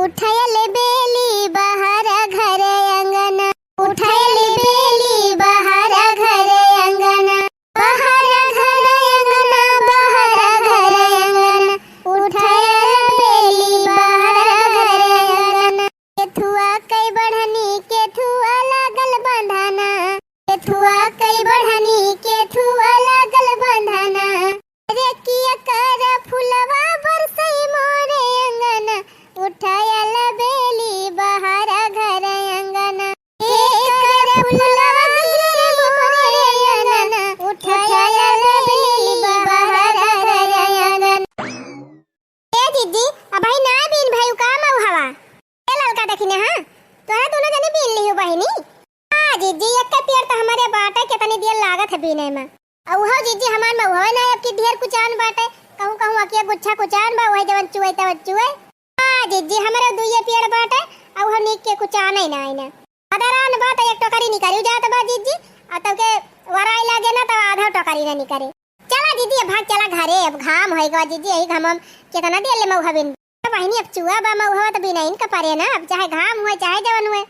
उठायल बेली बाहर घर अंगना, उठायल बेली बाहर घर अंगना, बाहर घर अंगना, बाहर घर अंगना, उठायल बेली बाहर घर अंगना। केथुआ कई बढ़नी केथुआ लागल बंधाना, केथुआ कई बढ़नी केथुआ लागल बंधाना। रे किया कर फुलवा बरसई मोरे अंगना, उठायल बेली बाहर घर अंगना। कर फुलवा बरसई मोरे अंगना, उठायल बेली बाहर घर अंगना। ए दीदी अब भाई ना बीन भाई का मऊ हवा ए ललका देखिने हां तोरा दोनों जने बीन लियो बहिनी। हां दीदी एक पेड़ तो हमारे बाटे कितनी देर लागत है बीने में। औहो जीजी हमार में होय ना अब की ढेर कुचान बाटे कहूं कहूं अके गुच्छा कुचान बा वही जवन चुए तवन चुए। हां जीजी हमारे दुइये पेड़ बाटे औहो नीक के कुचान है ना आइना आधारान बात एक टोकरी निकरी जात बा जीजी आ तब के वराई लागे ना तो आधा टोकरी ना निकरे। चला दीदी अब भाग चला घरे अब घाम होएगा जीजी यही घाम हम कितना देर ले मऊ हबिन बहिनी अब चुआ बा मऊ हवा तो बिना इनका पारे ना अब चाहे घाम हुए चाहे जवन हुए।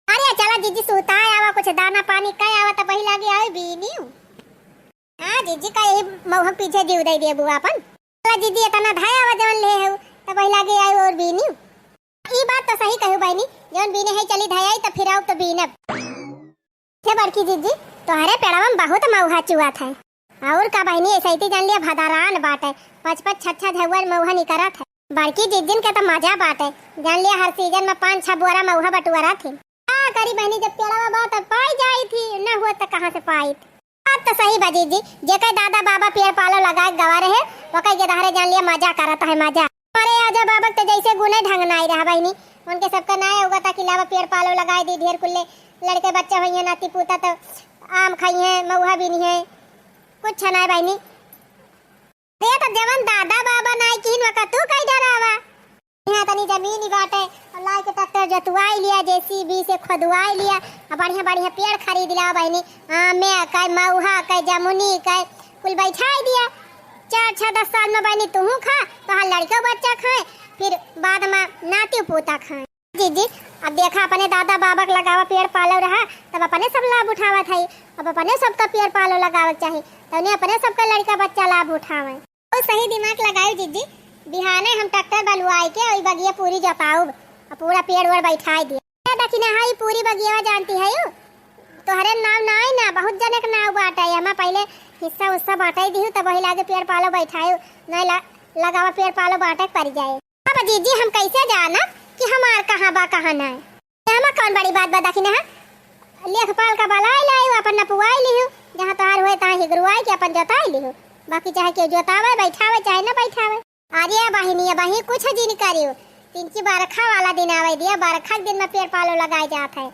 अरे चला जीजी सुता आवा कुछ दाना पानी का आवा तो वही लागे आवे बीनी। हां जीजी का यही मऊ पीछे जीव दे दे बुआ अपन चला दीदी इतना धाया आवा जवन ले है तो वही लागे आवे और बीनी। ई बात तो सही कहू बहिनी जवन बीने है चली धायाई तो फिर आओ तो बीनब के बड़की जीजी तोहरे पेड़वा में बहुत मऊहा चुआ था और का बहिनी ऐसे ही जान लिया भदारान बाटे पांच पांच छह छह धवर मऊहा निकरत है। बड़की जिज्जिन के तो मजा बाटे जान लिया हर सीजन में 5-6 बोरा मऊहा बटुआरा थी। हां करी बहिनी जब पेड़वा बात पाई जाई थी न हुआ तो कहां से पाई। बात तो सही बाजी जी जेके दादा बाबा पेड़ पालो लगाए गवा रहे वो कई के धारे जान लिया मजा करत है मजा। अरे आजा बाबा तो जैसे गुने ढंग ना आई रहा बहिनी उनके सबका ना होगा ताकि लावा पेड़ पालो लगाए दी ढेर कुल्ले लड़के बच्चे होइए नाती पोता तो आम खाइए मऊहा भी नहीं है कुछ ना बहिनी। रे तो जवन दादा बाबा नाई किन वका तू कई डरावा यहां तनी जमीन ही बाटे और लाई के ट्रैक्टर जोतवाई लिया जेसीबी से खोदवाई लिया और बढ़िया बढ़िया पेड़ खरीद लिया बहिनी आमे कई मऊहा कई जामुनी कई कुल बैठाई दिया 4-6-10 साल में बहिनी तू खा तो हर लड़का बच्चा खाए फिर बाद में नाती पोता खाए। जीजी अब देखा अपने दादा बाबा के लगावा पेड़ पालो रहा तब अपने सब लाभ उठावा था अब अपने सबका पेड़ पालो लगावा चाहिए तो उन्हें अपने सबका लड़का बच्चा लाभ उठावे। तो सही दिमाग लगाओ जीजी बिहाने हम ट्रैक्टर बलवाई के और बगिया पूरी जताऊ और पूरा पेड़ वड़ बैठाई दिया दक्षिणा हाई पूरी बगिया जानती है यू तोहरे नाम ना आई ना बहुत जने के नाम बाटा हम पहले हिस्सा उस्सा बांटाई दी तब वही लागे पेड़ पालो बैठाए नहीं लगावा पेड़ पालो बांटे पड़ जाए। अब जीजी हम कैसे जाना कि हमार कहां बा कहां ना हम कौन बड़ी बात बता कि ना लेखपाल का बलाई लाई अपन नपुआई लियो जहां तोहार होए ता हिगरुआई के अपन जोताई लियो बाकी चाहे के जोतावे बैठावे चाहे ना बैठावे। अरे बहिनी बही कुछ दिन करियो तीन की बरखा वाला दिन आवे दिया बरखा के दिन में पेड़ पालो लगाए जात है।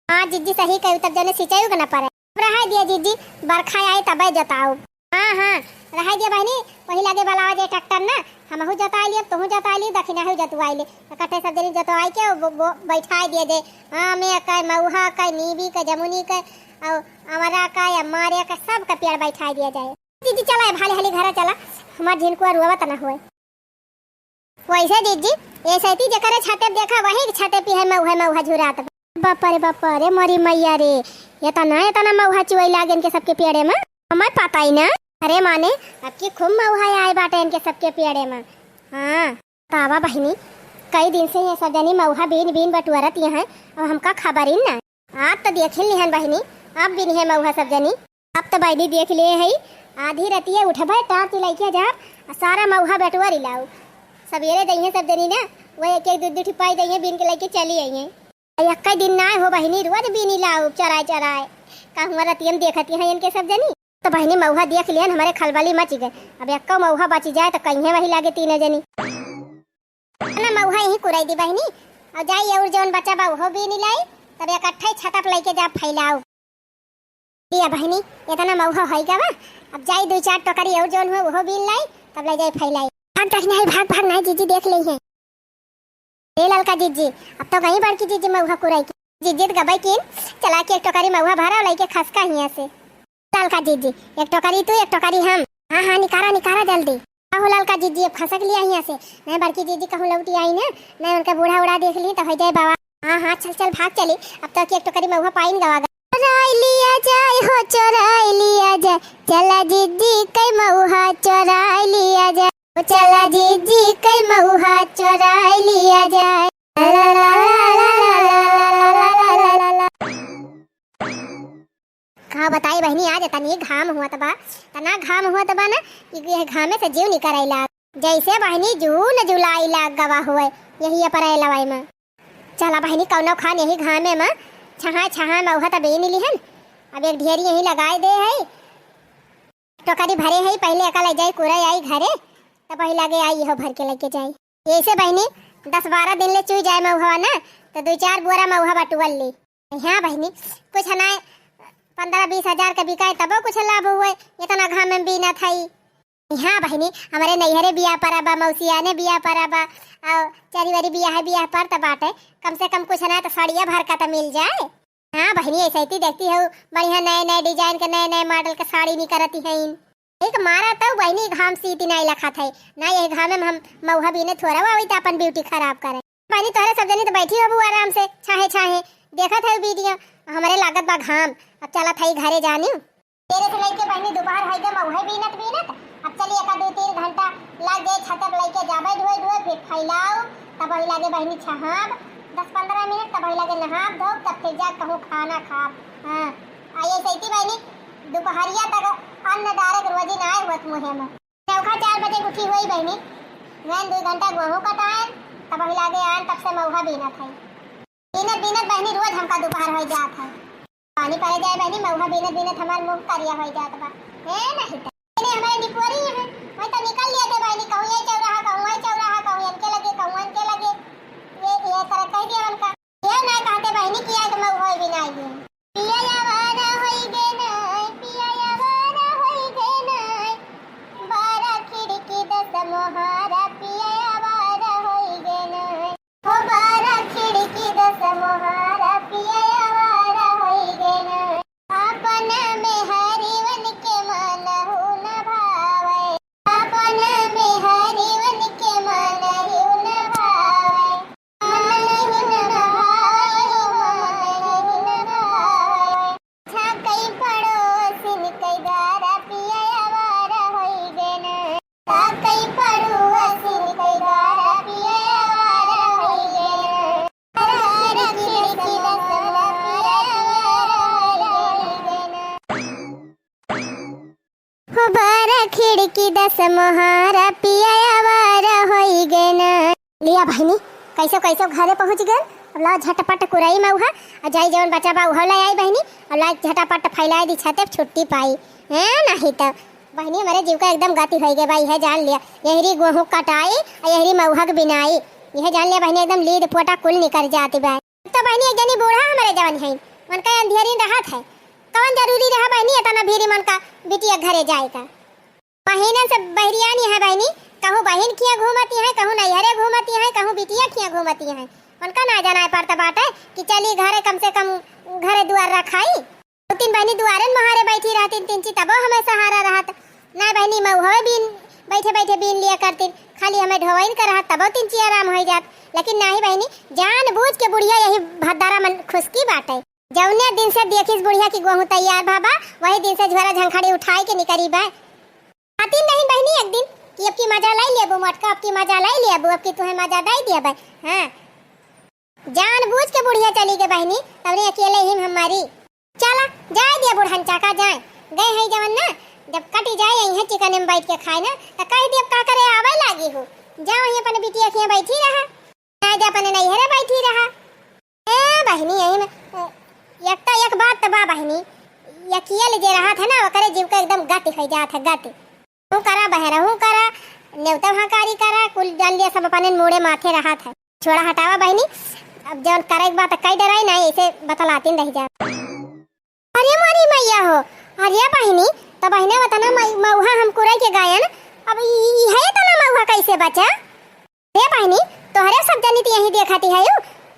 हां जीजी सही कहू तब जने सिंचाई के ना पड़े रह दिया जीजी बरखा आए तब जोताऊ। हां रह दिया बहिनी वही लागे बलावा जे ट्रैक्टर ना हमहु जोताई लिए तोहू जोताई लिए दक्षिणा हु जोतवाई ले इकट्ठे सब जने जोतवाई के बैठाई दिए जे हां में का मऊहा का नीबी का जमुनी का और अमरा का अमारे का सब का पेड़ बैठाई दिया जाए। दीदी चला भाले हाली घर चला हमार झिनको रुआवत ना होए वैसे दीदी ये सैती जकरे छाते देखा वही छाते पे है मऊहा झुरात बाप रे मरी मैया रे ये तना मऊहा चुई लागे इनके सबके पेड़े में हमें पता ही ना। अरे माने अब की खूब मऊहा आए बाटे इनके सबके पेड़े में। हां तावा बहिनी कई दिन से ये सब जनी मऊहा बीन बटुआरत है और हमका खबर ही ना आप तो देख लिहन बहिनी अब भी नहीं है मऊहा सब जनी अब तो बहिनी देख लिए है आधी रतिया उठबे टाट लइके जा सारा मऊहा बटुआरी लाऊ सवेरे दइए सब जनी ना वो एक एक दो ठिपाई दइए बीन के लेके चली आइए एक दिन ना हो बहिनी रोज बीनी लाऊ चराए का हमारा रतियन देखती है इनके सब जनी तो बहिनी मऊहा देख लियन हमारे खलबली मच गए अब एक मऊहा बच जाए तो कहीं वही लागे 3 जनी ना मऊहा यही कुराई दी बहिनी और जाई और जौन बचा बा वो भी नहीं लाई तब इकट्ठा छत पर लेके जा फैलाओ दिया बहिनी इतना मऊहा होइगा बा अब जाई 2-4 टोकरी और जौन हो वो भी लाई तब ले जाई फैलाई भाग तक नहीं भाग नहीं जीजी देख ली है ए ललका जीजी अब तो कहीं बड़की जीजी मऊहा कुराई की जीजी गबई की चला के एक टोकरी मऊहा भरा लेके खसका हिया से ललका जीजी एक टोकरी तू एक टोकरी हम हां निकारा जल्दी आहो ललका जीजी फंसक लिया यहाँ से, नहीं बड़की जीजी कहूँ लौटी आई ना, नहीं उनका बूढ़ा उड़ा देख ली तो हो जाए बाबा। हाँ हाँ चल चल भाग चली, अब तक एक टोकरी महुआ पाइन गवा चोराई लिया जाए हो चोराई लिया जाए, चला जीजी कई महुआ चोराई लिया जाए, चला जीजी कई महुआ चोराई लिया जाए। कहा बताई बहनी आज तनी घाम हुआ तबा, तना घाम हुआ तबा ना ये घामे से जीव निकर आइला, जैसे बहनी जून जुलाई लाग गवा हुए यही पर लवाई में। चला बहनी कौनो खान यही घामे में छहा छहा महुआ तब नहीं लिहन, अब एक ढेरी यही लगाए दे है, टोकरी भरे है, पहले अकल जाए कुरा आई घरे तब वही लगे आई हो भर के लेके जाए। ऐसे बहनी 10-12 दिन ले चुई जाए महुआ ना तो 2-4 बोरा महुआ बटुअल ली। हाँ बहनी कुछ ना 15-20 हजार का बिकाए तबो कुछ लाभ हुए, इतना घाम में भी ना थाई। हाँ बहनी हमारे नैहरे बिया पर बा, मौसिया ने बिया पर बा, और चारी वारी बिया पर तब बाटे, कम से कम कुछ ना तो साड़िया भर का तो मिल जाए। हाँ बहनी ऐसे ही देखती है बढ़िया नए नए डिजाइन के नए नए मॉडल के साड़ी निकलती है। एक मारा तो बहनी घाम सीती नहीं लखा था ना, ये घाम में हम महुआ भी ने थोड़ा हुआ तो अपन ब्यूटी खराब करे। बहनी तोहरे सब जनी तो बैठी हो आराम से छाहे छाहे देखा था वीडियो, हमारे लागत बा घाम, अब चला था घरे जानी तेरे से लेके बहनी दोपहर है जब महुआ बीनत अब चलिए का 2-3 घंटा लग गए छत पर लेके जाबे धोए फिर फैलाओ तब वही लगे बहनी छहाब 10-15 मिनट तब वही लगे नहाब धो तब फिर जा कहूँ खाना खा। हाँ आइए सही बहनी दोपहरिया तक अन्न डायरेक्ट रोजी ना आए हुआ मुहे में, चौका 4 बजे उठी हुई बहनी, मैं 2 घंटा गेहूँ कटाए तब वही लगे आन तब से महुआ बीनत है। बीनत बहनी रोज हमका दोपहर हो जात है, पानी पड़े जाए बहनी महुआ बीनत हमार मुंह करिया हो जात बा नहीं हमारे डिपोरी है वही तो निकल लिया थे बहनी, कहूँ ये चौराहा कहूँ ये चौराहा कहूँ इनके लगे कहूँ इनके लगे ये तरह कह दिया उनका ये ना कहते बहनी किया तो महुआ भी ना आई पिया यावारा होई गे नहीं पिया यावारा होई गे नहीं, 12 खिड़की 10 मोहारा पिया यावारा होई गे नहीं, हो 12 खिड़की 10 मोहारा पिया यावारा होई गे नहीं, अपन में हरिवन के मन हो न भावे, अपन में हरिवन के मन हो न भावे, मन हो न भावे मन हो न भावे, छकई पड़ोसिन कई गारा पिया यावारा होई गे नहीं, छकई पड़ोसिन कई गारा पिया यावारा होई गे नहीं, हर खिड़की 10 पिया यावारा होई गे नहीं, हो 12 खिड़की 10 मोहारा पिया यावारा होई गे नहीं। लिया बहनी कैसे कैसे घरे पहुंच गए, अब ला झटपट कुराई महुआ और जाई जवन बचा बा उहा ले आई बहनी, और ला झटपट फैलाए दी छते छुट्टी पाई है नहीं तो बहनी हमारे जीव का एकदम गति हो गई भाई है जान लिया, यहरी गेहूँ कटाई और यहरी महुआ बिनाई यह जान लिया बहनी एकदम लीड पोटा कुल निकल जाती बा। तो बहनी एक जनी बूढ़ा हमारे जवन है उनका अंधेरी रहत है, कौन जरूरी रहा बहनी इतना भीरी मन का बिटिया घरे जाए का, महीने से बहरियानी है बहनी, कहूँ बहन किया घूमती है कहूँ नैहरे घूमती है कहूँ बिटिया किया घूमती है, उनका ना जाना पड़ता बाटे कि चली घरे कम से कम घरे दुआर रखाई, 2-3 बहनी दुआरे महारे बैठी रहती 3 तबो हमें सहारा रहत ना बहनी महुआ बीन बैठे बैठे बीन लिया करती, खाली हमें ढोइन कर रहा तबो 3 ची आराम हो जात, लेकिन नहीं बहनी जान बूझ के बुढ़िया यही भद्दारा मन खुशकी बाटे, जौने दिन से देखिस बुढ़िया की गेहूँ तैयार बाबा वही दिन से झोरा झंखाड़ी उठाए के निकली बा। आती नहीं बहनी एक दिन कि अब की मजा लाई लेबू मटका, अब की मजा लाई लेबू, अब की तुम्हें मजा दाई दिया भाई। हाँ जान बूझ के बुढ़िया चली गई बहनी, तबने अकेले ही हमारी चला जाए दिया बुढ़न चाका जाए गए हैं जवन ना, जब कटी जाए यहीं चिकन में बैठ के खाए ना तो कह दिया का करे आवे लागी हो, जाओ यहीं अपन बिटिया के बैठी रहा ना जा अपन नैहरे बैठी रहा। ए बहनी यहीं में एक बात तो बा बहनी यकियल जे रहा था ना वो करे जीव का एकदम गति हो जात है, गति हूँ करा बहरा हूँ करा नेवता हकारी करा कुल जान लिया सब अपने मोड़े माथे रहा था, छोड़ा हटावा बहनी अब जब करे एक बात कई डराई ना ऐसे बतलाती रह जा। अरे मारी मैया हो अरे बहनी तो बहने बताना महुआ हम कुराई के गायन अब है तना महुआ कैसे बचा रे बहनी तोहरे सब जनी यही देखती है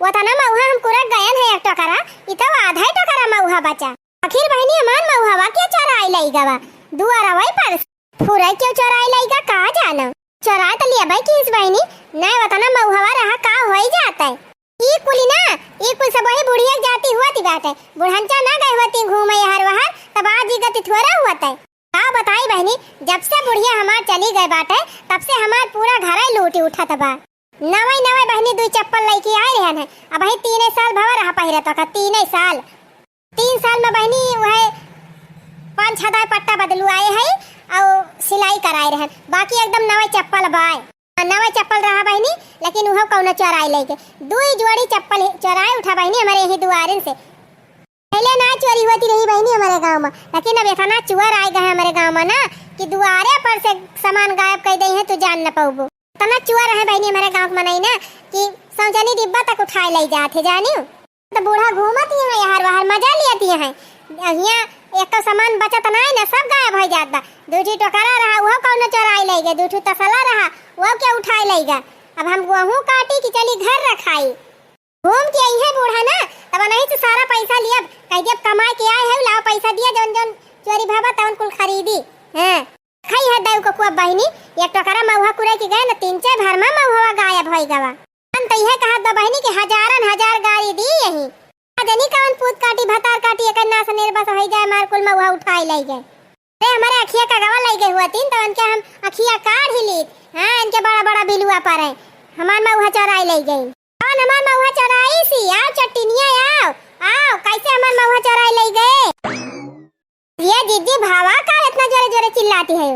वो तना महुआ हम कुरा गायन है एक टकरा इतो आधा टकरा महुआ बचा, आखिर बहनी अमान महुआ क्या चारा आई लई गवा दुआरा वही पर पूरा क्यों चोराई लाइगा का जाना। चोरा तो लिया भाई किस बहनी नहीं बताना मऊहवा रहा का हो ही जाता है। ई कुली ना ई कुल सब वही बुढ़िया जाती हुआ थी बात है। बुढ़ंचा ना गए होती घूमे हर वहर तब आज ही गति थोड़ा हुआ था। का बताई बहनी जब से बुढ़िया हमार चली गए बात है तब से हमार पूरा घर ही लूटी उठा तबा। नवे नवे बहनी दो चप्पल लेके आए रहन है। अब भाई 3 साल भवा रहा पहिरे तो का 3 साल 3 साल में बहनी वह 5-6 पट्टा बदलू आए है और सिलाई कराए रहन। बाकी एकदम नवे चप्पल बाय नवा चप्पल रहा बहनी लेकिन वह कौन चोराई लेके 2 जोड़ी चप्पल चोराए उठा बहनी हमारे यही दुआरन से। पहले ना चोरी होती रही बहनी हमारे गांव में लेकिन अब इतना चोर आए गए हमारे गांव में ना कि दुआरे पर से सामान गायब कर दे हैं तो जान न पाओ। इतना चोर है बहनी हमारे गांव में नहीं ना कि समझनी डिब्बा तक उठाए ले जाते जानी तो बूढ़ा घूमती है यार बाहर मजा लेती है। यहाँ एक तो सामान बचत नहीं ना सब गायब हो जाता। 2 टोकरा रहा वह कौन चोराई लेगा 2 तसला रहा वह क्या उठाए लेगा। अब हम गेहूं काटी कि चली घर रखाई घूम के आई है बूढ़ा ना तब नहीं तो सारा पैसा लिया कह जब कमाए के आए है लाओ पैसा दिया जौन जौन चोरी भाबा तौन कुल खरीदी हैं खाई है दाऊ को कुआ बहनी एक टोकरा महुआ कुरे के गए ना 3-4 भर में महुआ गायब हो गवा। हम तो यह कहा बहनी के हजारन हजार गाड़ी दी यही आदनी कौन पूत काटी भतार काटी एक ना से निर्बस हो जाए मार कुल महुआ उठाई ले गए। अरे हमारे अखिया का गवा ले गए हुआ 3 तो उनके हम अखिया काढ़ ही ली। हां इनके बड़ा बड़ा बिलुआ पर है हमार महुआ चोराई ले गई। कौन हमार महुआ चोराई सी आओ चट्टिनिया आओ आओ कैसे हमार महुआ चोराई ले गए। ये दीदी भावा का इतना जोरे जोरे चिल्लाती है।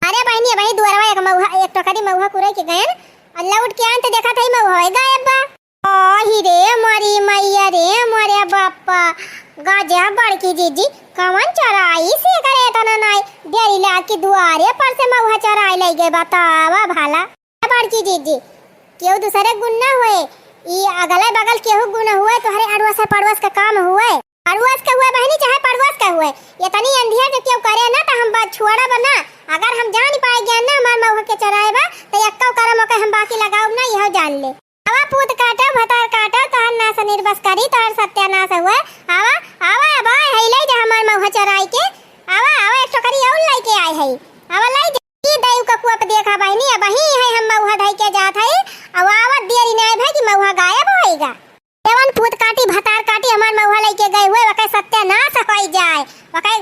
अरे बहनी भाई दुआरवा एक महुआ एक टोकरी महुआ कुरे के गए अल्लाह उठ के आन तो देखा था महुआ गायब बा। ओही रे मरी मैया रे मोरे बापा गजब बड़की जीजी कौन चोराई से करे तना नाई डेरी ला के दुआरे पर से महुआ चोराई ले गए बतावा भाला। बड़की जीजी केहू दूसरे गुण ना हुए ई अगले बगल केहू गुण हुए तो हरे अड़वास से पड़वास का काम हुए अड़वास का हुए बहनी चाहे पड़वास का हुए ये तनी अंधिया जो केहू करे ना तो हम बात छोड़ा बना। अगर हम जान पाए गया ना हमार महुआ के चोराए बा तो यक्का करम के हम बाकी लगाओ ना यह जान ले। आवा पूत काटो भतार काटो तहर ना से निर्बस करी तहर सत्यानाश हुए। आवा आवा आवा है ले जा हमार महुआ चोराई के आवा आवा एक टोकरी और लेके आए है आवा ले ई दाऊ का कुआ पे देखा बहनी अब ही है हम महुआ धई के जात है अब आवत देरी नहीं भाई कि महुआ गायब होएगा। देवन पूत काटी भतार काटी हमार महुआ लेके गए हुए वके सत्यानाश हो जाए वके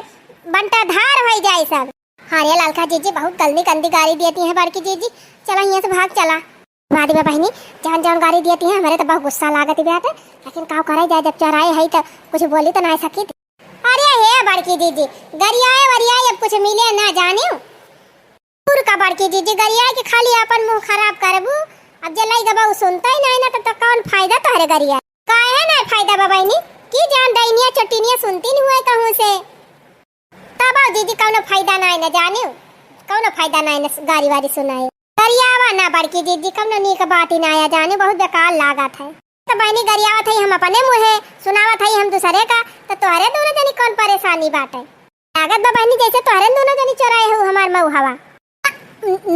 बंटा धार हो जाए सब। हां रे लालका जीजी बहुत गंदी गंदी गाड़ी देती है बड़की जीजी चला यहां से भाग चला वादी में बहनी जान जान गाड़ी देती है हमारे तो बहुत गुस्सा लागत है बेटा लेकिन का करे जाए जब चोराए है तो कुछ बोली तो नहीं सकी। अरे हे बड़की जीजी गरियाए वरियाए अब कुछ मिले ना जाने पूर का बड़की जीजी गरियाए के खाली अपन मुंह खराब करबू अब जलाई गबा सुनता ही नहीं ना तो कौन फायदा तोहरे गरिया काहे ना फायदा बा बहनी की जान दैनिया चटिनिया सुनती नहीं हुए कहूं से तब जीजी कौनो फायदा नहीं ना जाने कौनो फायदा नहीं ना गाड़ी वारी सुनाए गरियावा ना बड़की जीजी कौनो नीक बात ही ना आया जाने बहुत बेकार लागत है। तो बहनी गरियावा थई हम अपने मुंहे सुनावा थई हम दूसरे का तो तोहरे दोनों जनी कौन परेशानी बात है। लागत बा बहनी जैसे तोहरे दोनों जनी चोराए हो हमार महुआ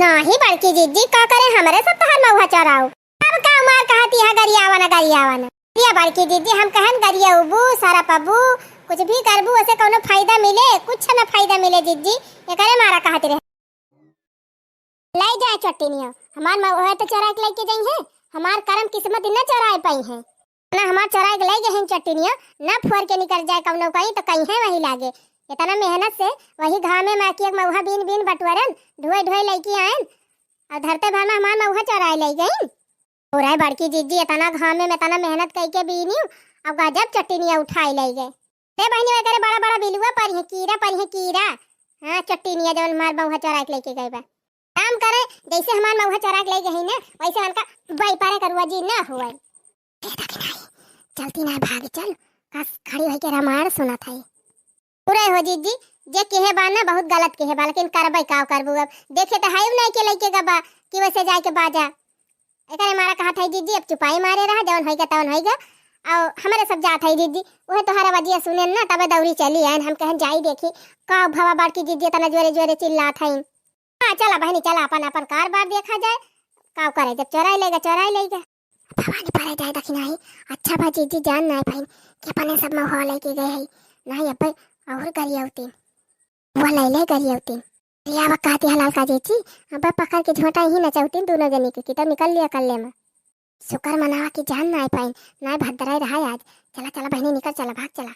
नहीं बड़की जीजी का करे हमारे सब तोहर महुआ चोराओ अब का मार कहती है गरियावा ना ये बड़की जीजी हम कहन गरिया उबू सारा पबू कुछ भी करबू उसे कोनो फायदा मिले कुछ ना फायदा मिले जीजी ये करे मारा कहती रहे ले जाए चट्टिनिया हमार महुआ तो चोरा के लेके जाई है हमार करम किस्मत न चोराए पाई है ना हमार चोरा के ले गए हैं चट्टिनिया ना फोड़ के निकल जाए कौनो कहीं तो कहीं है वही लागे इतना मेहनत से वही घाम में माकी एक महुआ बीन बीन बटवरन ढोए ढोए लेके आएन और धरते भर में हमार महुआ चोराए ले गई। पूरा बड़की जीजी इतना घाम में इतना मेहनत करके बीनी अब गजब चट्टिनिया उठाई ले गए। रे बहनी वगैरह बड़ा बड़ा बिलुआ पर है कीरा हां चट्टिनिया जवन हमार महुआ चोरा के लेके गए बा काम करे जैसे हमार महुआ चोरा के ले गई ना वैसे उनका बाई पारे करुआ जी ना हुआ चलती ना भाग चल कस खड़ी होके रामायण सुना था पूरा हो जीजी जे केहे बा ना बहुत गलत केहे बा लेकिन करबै का करबू अब देखे तो हाई नहीं के लेके गबा कि वैसे जाए के बाजा एकरे मारा कहा था जीजी अब चुपाई मारे रहा जवन होइगा तवन होइगा और हमारे सब जात है जीजी वह तोहरा बजिया सुने ना तबे दौरी चली आन हम कहन जाई देखी का भवा बार की जीजी तना जोरे जोरे चिल्लात है। हां चला बहनी चला अपन अपन कार बार देखा जाए का करे जब चोराई लेगा भवानी पारे जाए दखी नहीं अच्छा बा जीजी जान नहीं भाई के अपने सब में हो लेके गए है नहीं अब और गरियावती वो ले गरियावती या कहती हलाल का जेची अब पकड़ के झोंटा ही न चाहती दोनों जनी के तो निकल लिया कर ले में शुक्र मनावा की जान ना पाई ना भद्राई रहा आज। चला चला बहनी निकल चला भाग चला।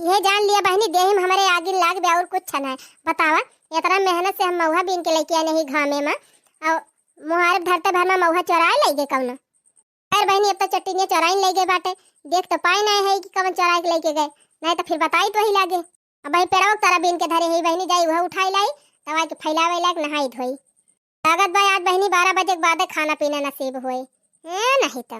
ये जान लिया बहनी देहिम हमारे आगे लाग बे और कुछ न है। बतावा इतना मेहनत से हम महुआ बीन के लेके आए नहीं घामे में और मुहार धरते भर में महुआ चोराए ले गए कौन। अरे बहनी अब तो चट्टी चोराई ले गए बाटे देख तो पाए नहीं है कि कौन चोरा के लेके गए नहीं तो फिर बताई तो ही लागे। अब भाई पेड़ाव तारा बीन के धरे ही बहनी जाई वह उठाई लाई तवा के फैलावे लायक नहाई धोई लागत भाई आज बहनी 12 बजे के बाद खाना पीना नसीब होए है नहीं तो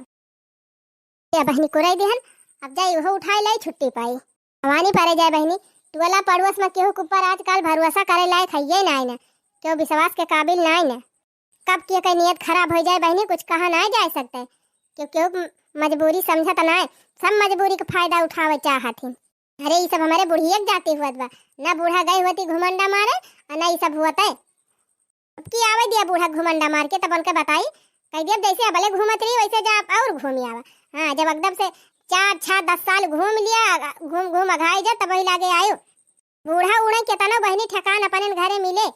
या बहनी कुराई दिहन अब जाई वह उठाई लाई छुट्टी पाई हवानी पारे जाए बहनी टोला पड़ोस में केहू के ऊपर आजकल भरोसा करे लायक है ये ना क्यों विश्वास के काबिल ना ना कब की कहीं नियत खराब हो जाए बहनी कुछ कहा ना जा सकते क्यों क्यों मजबूरी समझता ना सब मजबूरी का फायदा उठावे चाहत ही। अरे ये सब हमारे बुढ़िया जाती हुआ बा ना बूढ़ा गई होती घुमंडा मारे और ना ये सब हुआ है। अब की आवे दिया बूढ़ा घुमंडा मार के तब उनके बताई कह दिया जैसे भले घूमत रही वैसे जा और घूमी आवा। हाँ जब एकदम से 4 6 10 साल घूम लिया घूम घूम अघाई जा तब लागे आयो बूढ़ा उड़े के तना बहनी ठेकान अपन घरे मिले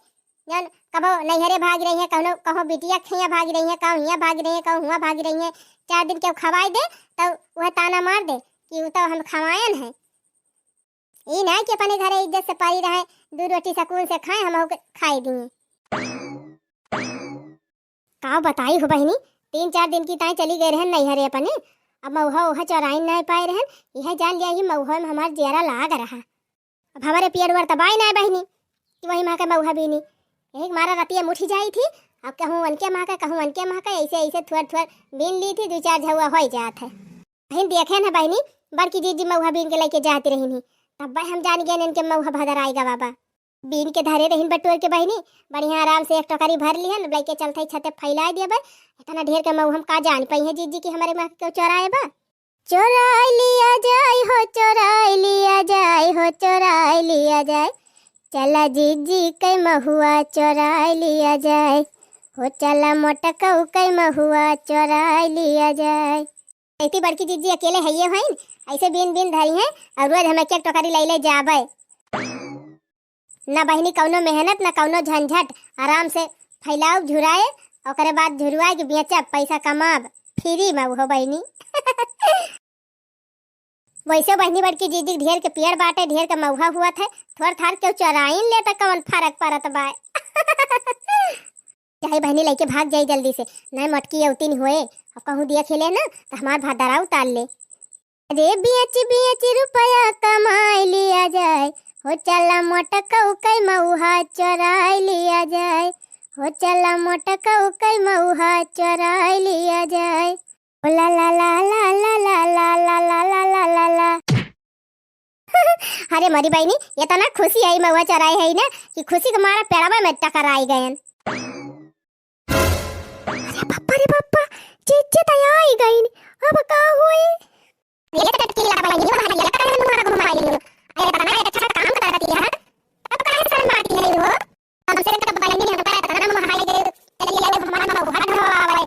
जन कबो नैहरे भाग रही है कहो कहो बिटिया खैया भाग रही है कहो हिया भाग रही है कहो हुआ भाग रही है 4 दिन के खवाई दे तो वह ताना मार दे कि तो हम खवायन है ये ना कि अपने घरे इज्जत से पारी रहे 2 रोटी सकून से खाए हम खाई दिए। का बताई हो बहनी 3-4 दिन की ताई चली गए रहन नैहरे अपने अब मऊहा उहा चौराई नहीं पाए रहन यह जान लिया ही मऊहा में हमार जेरा लाग रहा। अब हमारे पेड़ वर तबाई ना बहनी कि वही माँ का मऊहा बीनी यही मारा रतिया मुठी जाई थी अब कहूँ अनके माँ का कहूँ अनके माँ का ऐसे ऐसे थोड़ बीन ली थी 2-4 झुआ हो जात है। बहन देखे ना बहनी बड़की दीदी मऊहा बीन के लेके जाती रही तब भाई हम जान गए इनके मऊहा भदर आएगा बाबा बीन के धरे रहीन बटोर के बहनी बढ़िया आराम से एक टोकरी भर ली है लेके चलते छते फैला दिया भाई इतना ढेर के मऊहा हम का जान पाई है जीजी की हमारे माँ क्यों चोराए बा। चोरा लिया जाए हो चोरा लिया जाए हो चोरा लिया जाए चला जीजी कई महुआ चोरा लिया जाए हो चला मोटका कई महुआ चोरा लिया जाए। इतनी बड़की जीजी अकेले है ये हैं ऐसे बीन बीन धरी हैं और रोज हमें एक टोकरी ले जाबे ना बहनी कौनो मेहनत ना कौनो झंझट आराम से फैलाओ झुराए और बाद झुरवाए के बेचब पैसा कमाब फ्री में हो बहनी। वैसे बहनी बड़की जीजी ढेर के पेड़ बाटे ढेर के मऊहा हुआ था थोड़ थार क्यों चोराइन ले तो कौन फर्क पड़त बाय। चाहे बहनी लेके भाग जाई जल्दी से नहीं मटकी उतीन हुए अब कहूँ दिया खेले ना तो हमार भादरा उतार ले। अरे बेच रुपया कमाई लिया जाए हो चला मोटका कई मऊहा चोराई लिया जाए हो चला मोटका कई मऊहा चोराई लिया जाए ला ला ला ला ला ला ला ला ला ला ला ला ला। अरे मरी बहनी ये तो ना खुशी आई मऊहा चोराई है ना कि खुशी के मारा पेड़ावा में टकर आई गए। अरे पप्पा चीची तैयार गई अब का हुई ये तो टटकी लगा वाला ये वाला ये लगा है मुहारा घुमा वाली अरे पता नहीं अच्छा काम करती है अब काहे शर्म आती है वो अब से कब पता नहीं है पता है मुहारा ये चलिए ये हमारा ना घुमा वाला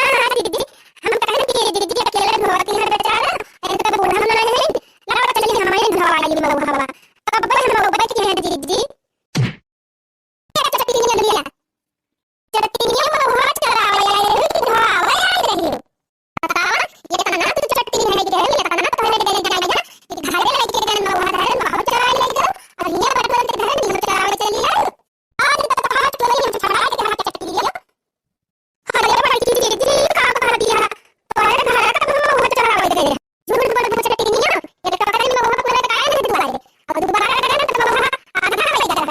हां दीदी हम कहे कि दीदी अकेले होती है बेचारा ऐसे तो बूढ़ा नहीं है लगा चलिए हमारे घुमा वाला ये मुहारा अब बड़े हम लोग बैठ के हैं दीदी चटनी नहीं लिया चटनी ये मुहारा चला वाला ये घुमा वाला रही ये तो ना तो चटनी है कि ये तो ना तो है देने जाएगा कि घर में लेके जाना हुआ है बहुत चला लेगा और ये बर्तन के घर नहीं चला चलिए आज तक हाथ तो नहीं चढ़ा के हाथ चटनी है अरे बड़ा चीज काम कर दिया और घर का बहुत चढ़ा दे झूठ बड़ चटनी है ये तो करें में बहुत पूरा काया नहीं दिखाए अब दोबारा करना तो आधा लेगा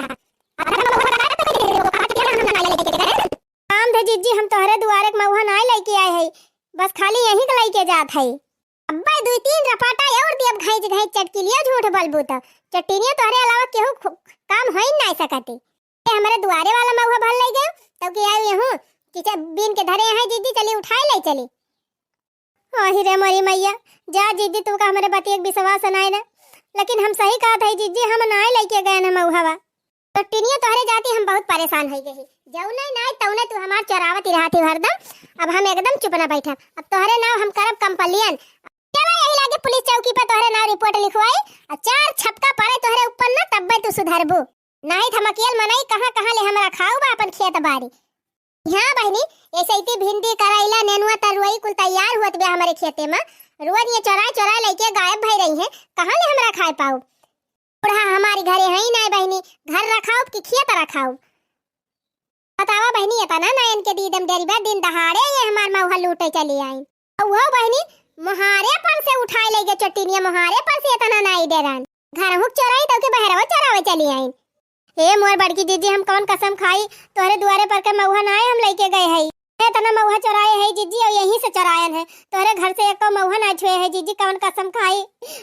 काम थे जीजी हम तोहरे दुआरे के महुआ ना लेके आए है बस खाली यही के लेके जात है। अब्बा 2-3 रपाटा और दियब घाई चटकी लिया झूठ बोलबू तो चटनी तोहरे अलावा केहू काम हो ही नहीं सकते ये हमारे दुआरे वाला महुआ भर ले गए तब कि आए हूं कि बीन के धरे हैं जीजी चली उठाए ले चली। ओही रे मोरी मैया जा जीजी तू का हमारे बती एक विश्वास नहीं ना लेकिन हम सही कहा था जीजी हम ना लेके गए ना महुआ तो टिनिया तोहरे जाती हम बहुत परेशान हो गई जाऊ नहीं तौने तू हमार चोरावती रहती हरदम अब हम एकदम चुप ना बैठा अब तोहरे नाव हम करब कंप्लेन चला यही लागे पुलिस चौकी पर तोहरे नाम रिपोर्ट लिखवाई और 4 छपका पड़े तोहरे ऊपर ना तब तू सुधरबू। नहीं हम अकेल मनाई कहां ले हमरा खाऊ बा अपन खेत बाड़ी। हां बहनी ऐसे ही भिंडी करैला नेनुआ तरुई कुल तैयार होत बे हमारे खेते में। रोज ये चोरा लेके गायब भई रही है, कहां ले हमरा खाए पाऊ। बुढ़ा हमारी घरे है ही नहीं बहनी, घर रखाओ कि खेत रखाओ बतावा बहनी। इतना ना इनके दीदम डेरीबा दिन दहाड़े ये हमार मौहा लूटे चली आई। वो बहनी मोहारे पर से उठाए ले गए चट्टीनिया, मोहारे पर से इतना नाई डेरान घर हुक चोराई तो के बहरवा चरावे चली आई। ए मोर बड़की जीजी हम कौन कसम खाई तोहरे द्वारे पर के मौहा ना हम लेके गए है। इतना मौहा चोराए है जीजी और यहीं से चोरायन है, तोहरे घर से एक मौहा ना छुए है जीजी। कौन कसम खाई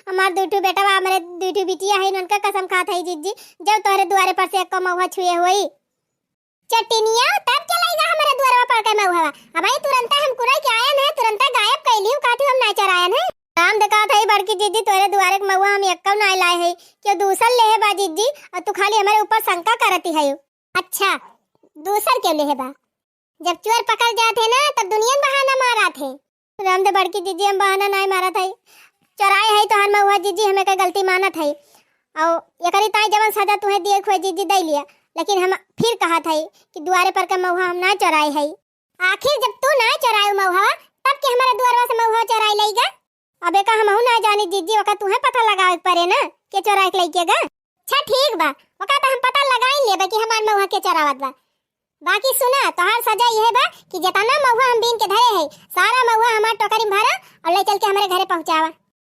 हमार दूठू बेटा हमारे दूठू बिटिया है उनका कसम खात है जीजी। जब तोहरे द्वारे पर से एक मौहा छुए हुई चट्टीनिया तब चलाएगा हमारे द्वार पर के मौहा। अब भाई तुरंत हम कुराई के आयन है, तुरंत गायब कैली काठी हम ना चरायन है। राम देखा था बड़की जीजी तोरे द्वारे के मौहा हम एक ना लाए है क्यों दूसर ले है बा जीजी और तू खाली हमारे ऊपर शंका करती है। अच्छा दूसर क्यों ले है बा? जब चोर पकड़ जाते ना तब दुनिया बहाना मारा थे। राम दे बड़की जीजी हम बहाना नहीं मारा था, चराए है तो हर मौहा जीजी हमें का गलती माना था और एकरी ताई जवन सजा तुहे दिए खोए जीजी दे लिया, लेकिन हम फिर कहा था कि द्वारे पर का मौहा हम ना चराए है। आखिर जब तू ना चराए मौहा तब के हमारे द्वारवा से मौहा चराए लेगा। अबे का हम ना जानी जीजी ओका तुहे पता लगावे पड़े ना के चराए के लेकेगा। अच्छा ठीक बा ओका तो हम पता लगाई लेबे कि हमार मौहा के चरावत बा। बाकी सुना तोहार सजा यह बा कि जितना मौहा हम बीन के धरे है सारा मौहा हमार टोकरी में भरा और ले चल के हमारे घरे पहुंचावा।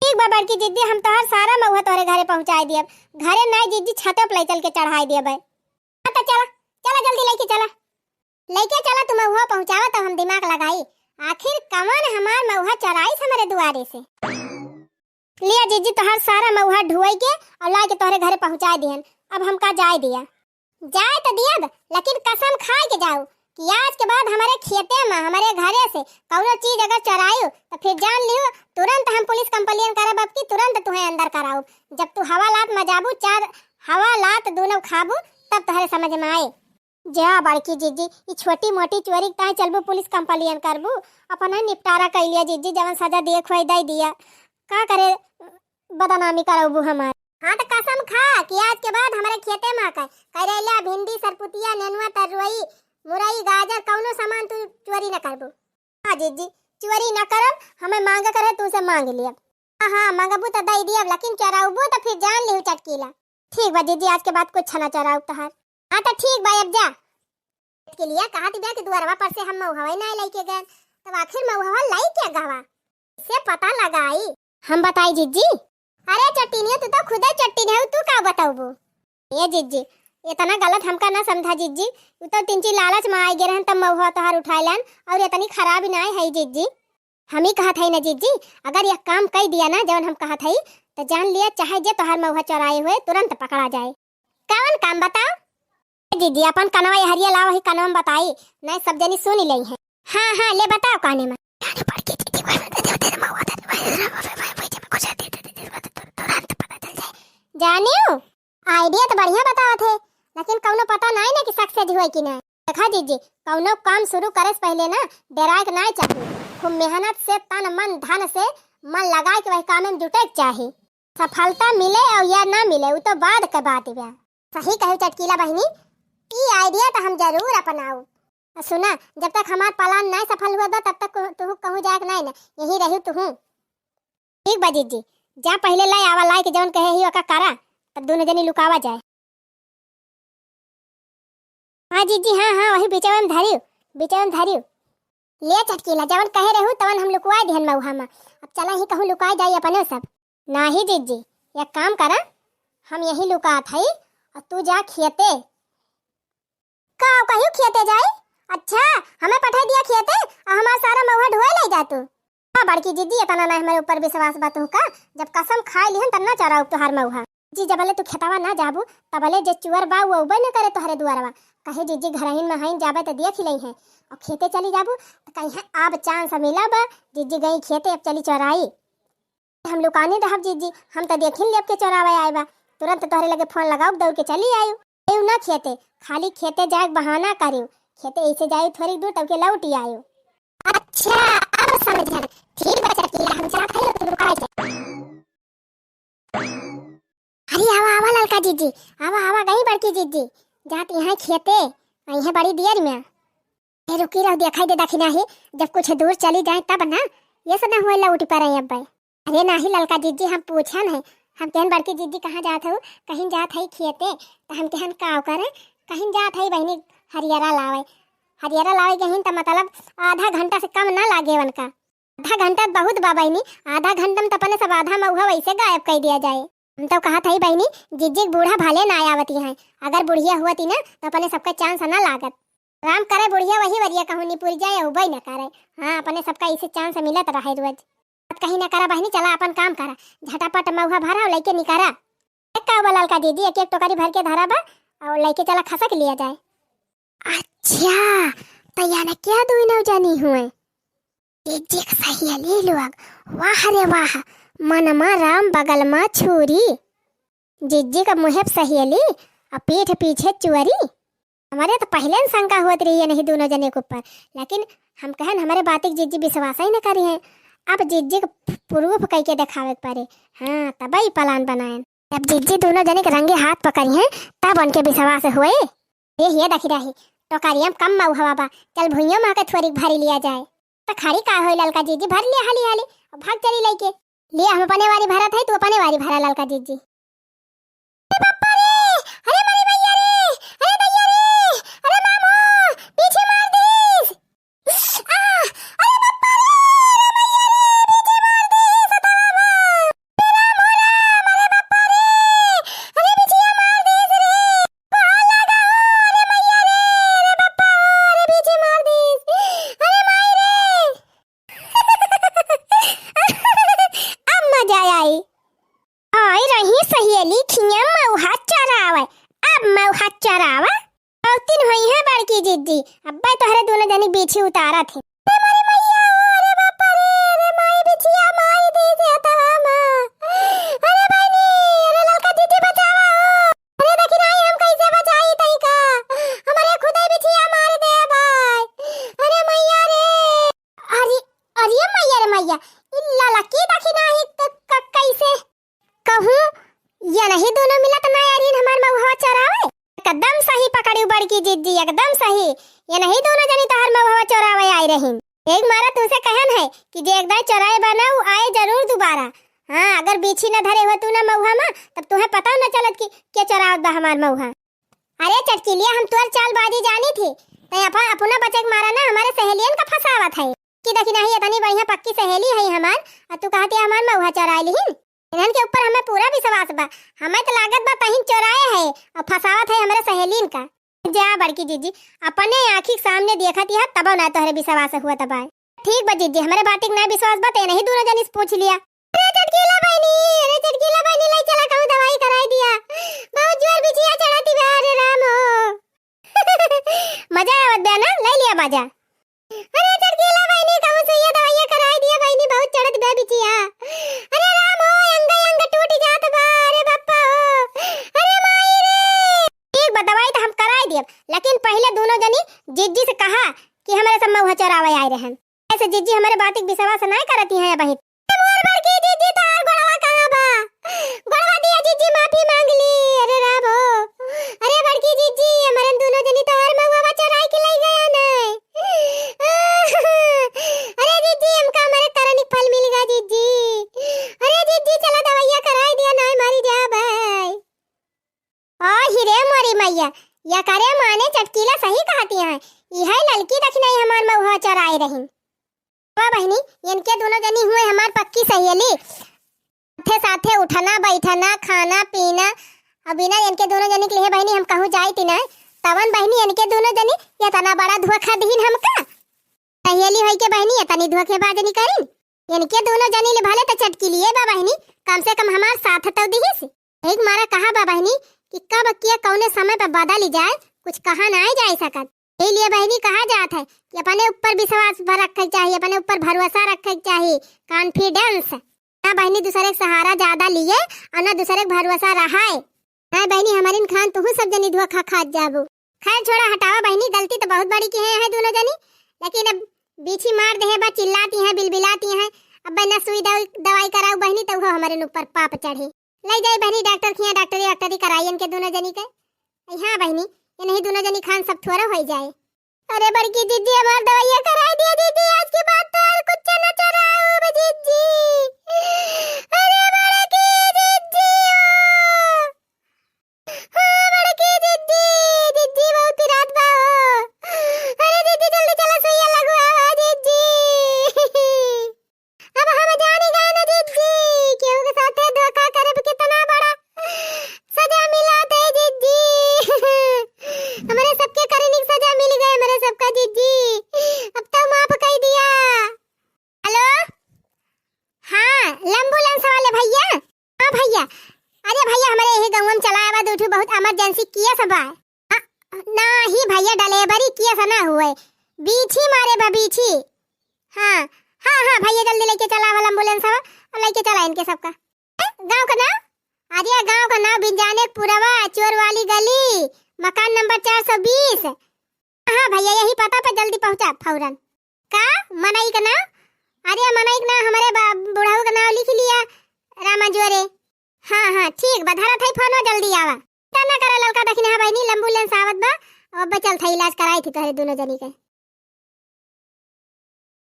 ठीक बा बड़की जीजी हम तोहार सारा मौहा तोरे घरे पहुंचाई दियब। घरे ना जीजी छत पे ले चल के चढ़ाई दियब। तो चला चला जल्दी लेके चला तुम मौहा पहुंचावा तो हम दिमाग लगाई आखिर कौन हमार मौहा चराई हमारे दुआरे से। लिया जीजी तोहार सारा मौहा ढुई के और ला के तोहरे घरे पहुंचा दिहन। अब हम का जाए दिया जाए तो दिया लेकिन कसम खाए के जाओ कि आज के बाद हमारे खेते में हमारे घरे से कौनो चीज अगर चरायो तो फिर जान लियो तुरंत हम पुलिस कंप्लेन करब कि तुरंत तुम्हें अंदर कराओ। जब तू हवालात में जाबू 4 हवालात दोनों खाबू तब तोहरे समझ में आए। जा बड़की जीजी ई छोटी मोटी चोरी ताई चलबू पुलिस कंप्लेन करबू अपन निपटारा कर लिया जीजी जवन सजा दिए खोई दे दिया का करे बदनामी करबू हमार। हाँ तो कसम खा कि आज के बाद हमारे खेते में आकर करेला भिंडी सरपुतिया नेनुआ तरुई मुरई गाजर कौनो सामान तू चोरी न करबू। हाँ जीजी चोरी न करब हमें मांग करे तू से मांग लिया। हाँ मांगबू तो दे दिया लेकिन चराऊबू तो फिर जान लिहू चटकीला। ठीक बा जीजी आज के बाद कुछ ना चराऊ तहार। हाँ तो ठीक बा अब जा के लिए कहा थी कि द्वारवा पर से हम मौहवा ना लेके गए तब आखिर मौहवा लाई क्या गावा इससे पता लगाई हम बताई जीजी। अरे चट्टीनिया तू तो खुद चट्टीन है तू का बताऊबू। ये जीजी इतना गलत हमका ना समझा जीजी तू तो 3 लालच में आई गे तब मौहवा तोहार उठाइलन और इतनी खराब ना है जीजी। हम ही कहा था ना जीजी अगर यह काम कर दिया ना जब हम कहा था तो जान लिया चाहे जे तोहार मौहा चोराए हुए तुरंत पकड़ा जाए। कौन काम बताओ जीजी अपन कनवा हरिया लाओ ही कनवा बताई नहीं सब जनी सुन ली है। हाँ ले बताओ काने में जानियो आइडिया तो बढ़िया बताओ थे लेकिन कौनो पता नहीं ना कि सक्सेस हुई कि नहीं। देखा जीजी कौनो काम शुरू करे से पहले ना डराए के नहीं चाहिए, खूब मेहनत से तन मन धन से मन लगा के वही काम में जुटे चाहिए। सफलता मिले और या ना मिले वो तो बाद के बात है। सही कहे चटकीला बहनी ये आइडिया तो हम जरूर अपनाऊ। सुना जब तक हमार प्लान नहीं सफल हुआ तब तक तू कहूँ जाए नहीं ना यही रही तू। ठीक बा जीजी जा पहले लाई आवा लाई के जौन कहे ही ओका करा तब दोनों जनी लुकावा जाए। हाँ जीजी हाँ वही बीचवन धरियो ले चटकीला जवन कहे रहू तवन हम लुकवा दिहन मौहा में। अब चला ही कहूँ लुकाए जाए अपने सब। नहीं जीजी एक काम करा हम यही लुका थई और तू जा खेते का कहियो खेते जाए। अच्छा हमें पठा दिया खेते और हमारा सारा मौहा ढोए ले जा तू। हाँ बड़की जीजी इतना ना हमारे ऊपर विश्वास बात हो का जब कसम खाए लिहन तब ना चराऊ तोहार मौहा। जी जबले तू खेतावा ना जाबू तबले जे चुअर बा वो उबे न करे तोहरे दुआरवा कहे जीजी घरहिन में हइन जाबे त दिया खिलई है और खेते चली जाबू तो कहीं अब चांस मिला बा जीजी गई खेते अब चली चोराई हम लुकाने रहब जीजी हम तो देखिन लेब के चोरावे आए बा तुरंत तोहरे लगे फोन लगाओ दौड़ के चली आयु एउ ना खेते खाली खेते जाए बहाना करियो खेते ऐसे जाए थोड़ी दूर तब के लौट आयु। अच्छा अब समझ ठीक बच्चा हम जा खाई लुकाए जीजी, आवा आवा गई बड़की जीजी, जात यहाँ खेते यहाँ बड़ी देर में। ए रुकी रह दिखाई दे दखिना ही, जब कुछ दूर चली जाए तब ना, ये सब ना हुए उठी पर अब। अरे नाही ललका जीजी, हम पूछन है, हम कहन बड़की जीजी कहाँ जात हो, कहीं जात है खेते, तो हम कहन काव करे, कहीं जात है बहनी हरियरा लावे, हरियरा लावे कहीं तो मतलब आधा घंटा से कम ना लागे उनका। आधा घंटा बहुत बा बहनी, आधा घंटा में तो अपने सब आधा मऊहा वैसे गायब कर दिया जाए। हम तो कहा था बहनी जीजी बूढ़ा भाले ना आवती है, अगर बुढ़िया हुआ थी ना तो अपने सबका चांस ना लागत। राम करे बुढ़िया वही वरिया कहूँ पुर जाए उबई न करे। हाँ अपने सबका इसे चांस मिलत रहे रोज। कहीं ना करा बहनी, चला अपन काम करा, झटापट मऊहा भरा और लेके निकारा। एक का बलाल का दीदी एक एक टोकरी भर के धरा बा और लेके चला खसक लिया जाए। अच्छा तो यानी क्या दुई नौ जानी हुए जीजी सही ले लोग, वाह रे वाह, मनमा राम बगल में छुरी, जीजी का मुहेब सहेली और पीठ पीछे चुअरी। हमारे तो पहले शंका होती रही है नहीं दोनों जने के ऊपर, लेकिन हम कहन हमारे बात जीजी विश्वास ही न करी है। अब जीजी को प्रूफ कह के दिखावे पड़े, हाँ तब ही प्लान बनाए। अब जीजी दोनों जने के रंगे हाथ पकड़ी हैं तब उनके विश्वास हुए। ये देखी रही तो करियम कम मऊ हवा बा, चल भुइयों में के थोड़ी भरी लिया जाए। तो खड़ी का हो ललका जीजी, भर लिया हाली हाली और भाग चली लेके। ले हम अपने वारी भरा था, तू अपने वारी भरा ललका जीजी। जीजी अब्बा तोहरे दोनों जनी बीछी उतारा थे। अरे मैया अरे बाप रे, अरे माई बिछिया माई दे से हटावा मां। अरे बहनी, अरे ललका जीजी बचावा हो। अरे देखी नहीं हम कैसे बचाई तई का, हमारे खुदे बिछिया मार दे भाई। अरे मैया रे, अरे अरे मैया रे मैया, इल्ला लकी देखी नहीं तो कैसे कहूं, ये नहीं दोनों मिलत ना यार हमार महुआ चरावे। एकदम सही पकड़ी बड़की जीजी, एकदम सही। ये नहीं दोनों जनी तहर महुआ चोरावे आई रही। एक मारा तुझसे कहन है कि जे एकदम चोराए बनाऊ आए जरूर दोबारा। हाँ अगर बीछी न धरे हुआ तू ना महुआ में, तब तुम्हें पता न चलत कि क्या चोरावत बा हमार महुआ। अरे चटकिलिया, हम तोर चालबाजी जानी थी, तै अपना बचे मारा ना हमारे सहेलियन का फसावत है कि देखी नहीं इतनी बढ़िया पक्की सहेली है हमार, और तू कहती हमार महुआ चोराए लिहिन। इन्हन के ऊपर हमें पूरा विश्वास बा, हमें तो लागत बा कहीं चोराए है और फसावत है हमारे सहेलीन का। जा बड़की जीजी, अपने आँखी सामने देखत है तब ना तोहरे विश्वास हुआ तब। ठीक बा जीजी, हमारे बात ना विश्वास बा ते नहीं दोनों जनी से पूछ लिया। अरे चटकीला बहनी, अरे चटकीला बहनी ले चला कहूं दवाई कराई दिया, बहुत जोर बिछिया चढ़ाती बा। अरे राम हो मजा आवत बा ना, ले लिया मजा। अरे चटकीला बहनी कहूं से ये दवाई कराई दिया बहनी, बहुत चढ़त बा बिछिया। अरे राम हो, अंग अंग टूट जात बा। अरे बापा हो, अरे माई रे। ठीक बा दवाई तो हम कराई दिए, लेकिन पहले दोनों जनी जीजी से कहा कि हमारे सब महुआ चोरावे आए रहन। ऐसे जीजी हमारे बात की विश्वास नहीं करती है बहिन। मोर बड़की जीजी तार गोड़वा कहां बा, गोड़वा दिया जीजी, माफी मांग ली। अरे राम हो, अरे बड़की जीजी हमारे दोनों जनी तार महुआ चोराई के ले गया नहीं। अरे जीजी हमका हमारे करनिक फल मिल गया जीजी। अरे जीजी चला दवाइया कराई दिया नहीं मारी जा भाई। ओ हिरे मोरी मैया, या करे माने चटकीला सही कहती है, यह लड़की देखी नहीं हमार महुआ चोराई रही। वाह बहनी, इनके दोनों जनी हुए हमार पक्की सहेली, साथे साथे उठना बैठना खाना पीना। अब बिना इनके दोनों जनी के लिए बहनी हम कहूँ जाई ती ना, तवन बहनी इनके दोनों जनी ये तना बड़ा धोखा दीन हमका। सहेली होई के बहनी ये तनी धोखेबाजी नहीं करी। इनके दोनों जनी ले भले तो चटकी लिए बा बहनी, कम से कम हमार साथ तो दिहिस। एक मारा कहा बा बहनी कि कब किया कौने समय पे बदल जाए, कुछ कहा ना जाए सकत। इसलिए बहनी कहा जात है कि अपने ऊपर विश्वास रखना चाहिए, अपने ऊपर भरोसा रखना चाहिए, कॉन्फिडेंस ना बहनी दूसरे के सहारा ज्यादा लिए और ना दूसरे के भरोसा रहा है ना बहनी। हमारी खान तुम सब जनी धोखा खा जाबू। खैर छोड़ा हटावा बहनी, गलती तो बहुत बड़ी की है दोनों जनी, लेकिन अब बीछी मार दे बा, चिल्लाती हैं बिलबिलाती हैं। अब बिना सुई दवाई कराऊ बहनी तो वो हमारे ऊपर पाप चढ़े। ले जाए बहनी डॉक्टर खिया डॉक्टरी कराई इनके दोनों जनी के। हाँ बहनी ये नहीं दोनों जनी खान सब थोड़ा हो जाए। अरे बड़की दीदी हमार दवाइयां कराई दिया दीदी, आज के बाद तो और कुछ न चढ़ाओ दीदी। अरे बड़की दीदी हाँ बड़की दीदी, दीदी बहुत रात बा हो। अरे दीदी जल्दी चलो सुइया लगवाओ दीदी। अब हम जाने गए ना दीदी, केहू के साथ धोखा करे कितना बड़ा सजा मिला दे दीदी। हमारे सबके करने की सजा मिल गई हमारे सबका दीदी, अब तो माफ कर दिया। हेलो हाँ एम्बुलेंस वाले भैया। हाँ भैया, अरे भैया हमारे यही गांव में चलाया बा दूठू बहुत इमरजेंसी किया सब है ना ही भैया, डिलीवरी किया सा ना हुए बीछी मारे बा बीछी। हाँ हाँ हाँ भैया जल्दी लेके चला वाला एम्बुलेंस और लेके चला इनके सबका। गांव का नाम, अरे गांव का नाम बिंजाने पुरवा चोर वाली गली मकान नंबर 420। हाँ भैया यही पता पे जल्दी पहुंचा फौरन। का मनई का नाम, अरे मनई का नाम हमारे बुढ़ाऊ का नाम लिख लिया रामा जोरे। हाँ हाँ ठीक बधारा थाई फोन जल्दी आवा तना करा ललका दखिन। हाँ बहनी एम्बुलेंस आवत बा अब चल था इलाज कराई थी तोहरे दोनों जनी के।